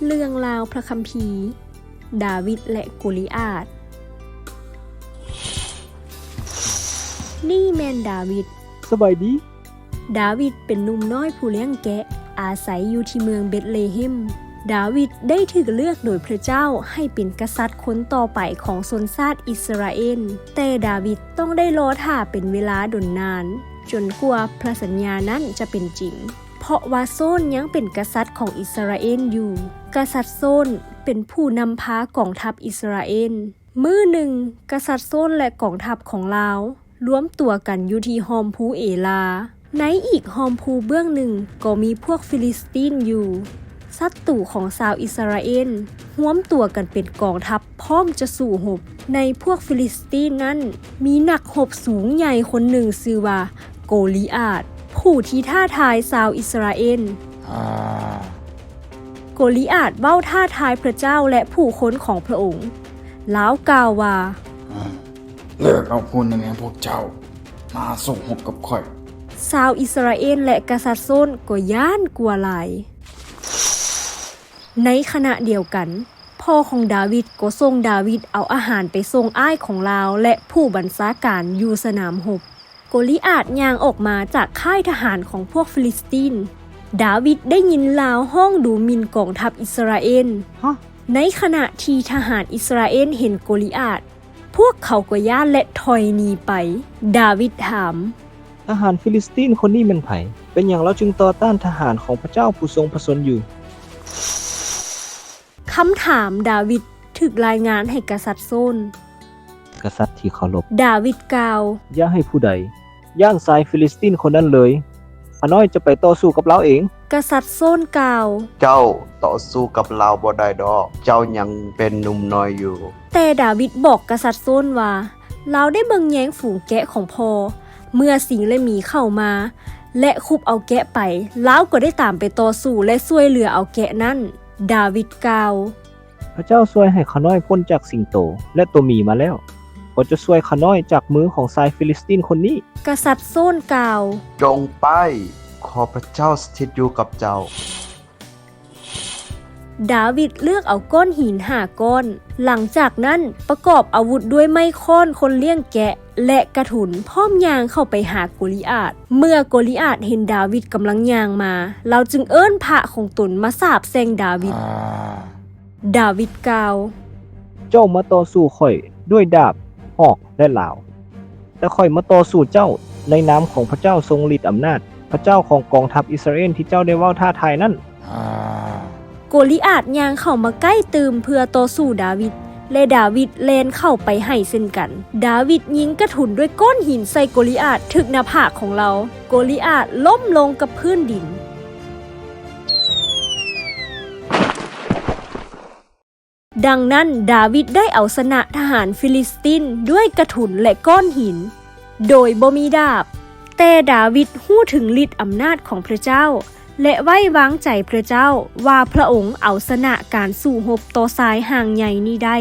เรื่องราวพระคัมภีร์ดาวิดและโกลิอาธนี่แม่นดาวิดสบายดีดาวิดเป็นหนุ่มน้อยผู้เลี้ยงแกะอาศัยอยู่ที่เมืองเบธเลเฮมดาวิดได้ถูกเลือกโดยพระเจ้าให้เป็นกษัตริย์คนต่อไปของชนชาติอิสราเอลแต่ดาวิดต้องได้รอท่าเป็นเวลาดนนานจนกว่าพระสัญญานั้นจะเป็นจริงเพราะว่าโซนยังเป็นกษัตริย์ของอิสราเอลอยู่กษัตริย์โซนเป็นผู้นำพากองทัพอิสราเอลมื้อหนึ่งกษัตริย์โซนและกองทัพของลาวรวมตัวกันอยู่ที่ฮอมพูเอลาในอีกฮอมพูเบื้องหนึ่งก็มีพวกฟิลิสตีนอยู่ศัตรูของชาวอิสราเอลร่วมตัวกันเป็นกองทัพพร้อมจะสู้รบในพวกฟิลิสตีนนั้นมีนักรบสูงใหญ่คนหนึ่งชื่อว่าโกลิอาธผู้ที่ท้าทายชาวอิสราเอลโกลิอาธเว้าท้าทายพระเจ้าและผู้คนของพระองค์แล้วกล่าวว่าเลิกเอาพูดในแม่พวกเจ้ามาส่งรบกับข่อยชาวอิสราเอลและกษัตริย์โซนก็ย้านกลัวหลายในขณะเดียวกันพ่อของดาวิดก็ส่งดาวิดเอาอาหารไปส่งอ้ายของลาวและผู้บัญชาการอยู่สนามรบโกลิอาธย่างออกมาจากค่ายทหารของพวกฟิลิสตีนดาวิดได้ยินลาวห้องดูหมิ่นกองทัพอิสราเอลในขณะที่ทหารอิสราเอลเห็นโกลิอาธพวกเขาก็ย้านและถอยหนีไปดาวิดถามทหารฟิลิสตีนคนนี้เป็นไผเป็นอย่างเราจึงต่อต้านทหารของพระเจ้าผู้ทรงพระชนอยู่คำถามดาวิดถูกรายงานให้กษัตริย์โซนกษัตริย์ที่เคารพดาวิดกล่าวอย่าให้ผู้ใดย่างทรายฟิลิสตีนคนนั้นเลยข้าน้อยจะไปต่อสู้กับเราเองกษัตริย์โซนกล่าวเจ้าต่อสู้กับเราบ่ได้ดอกเจ้ายังเป็นหนุ่มน้อยอยู่แต่ดาวิดบอกกษัตริย์โซนว่าเราได้เบิ่งแย้งฝูงแกะของพ่อเมื่อสิงและหมีเข้ามาและคุบเอาแกะไปเราก็ได้ตามไปต่อสู้และช่วยเหลือเอาแกะนั้นดาวิดกล่าวพระเจ้าช่วยให้ข้าน้อยพ้นจากสิงโตและตัวหมีมาแล้วก็จะช่วยข้าน้อยจากมือของชายฟิลิสตีนคนนี้กษัตริย์โซนกล่าวจงไปขอพระเจ้าสถิตอยู่กับเจ้าดาวิดเลือกเอาก้อนหิน5ก้อนหลังจากนั้นประกอบอาวุธด้วยไม้ค้อนคนเลี้ยงแกะและกระถุนพร้อมย่างเข้าไปหาโกลิอาธเมื่อโกลิอาธเห็นดาวิดกำลังย่างมาเราจึงเอิ้นพระของตนมาสาปแช่งดาวิดดาวิดกล่าวเจ้ามาต่อสู้ข่อยด้วยดาบหอกและหลาวแต่ข่อยมาต่อสู้เจ้าในนามของพระเจ้าทรงฤทธิ์อำนาจพระเจ้าของกองทัพอิสราเอลที่เจ้าได้เว้าท้าทายนั้นโกลิอาธย่างเข้ามาใกล้ตืมเพื่อต่อสู้ดาวิดและดาวิดแล่นเข้าไปให้เช่นกันดาวิดยิงกระถุนด้วยก้อนหินใส่โกลิอาธถึกหน้าผากของเราโกลิอาธล้มลงกับพื้นดินดังนั้นดาวิดได้เอาชนะทหารฟิลิสตีนด้วยกระถุนและก้อนหินโดยบ่มีดาบแต่ดาวิดฮู้ถึงฤทธิ์อำนาจของพระเจ้าและไว้วางใจพระเจ้าว่าพระองค์เอาชนะการสู้รบต่อสายห่างใหญ่นี้ได้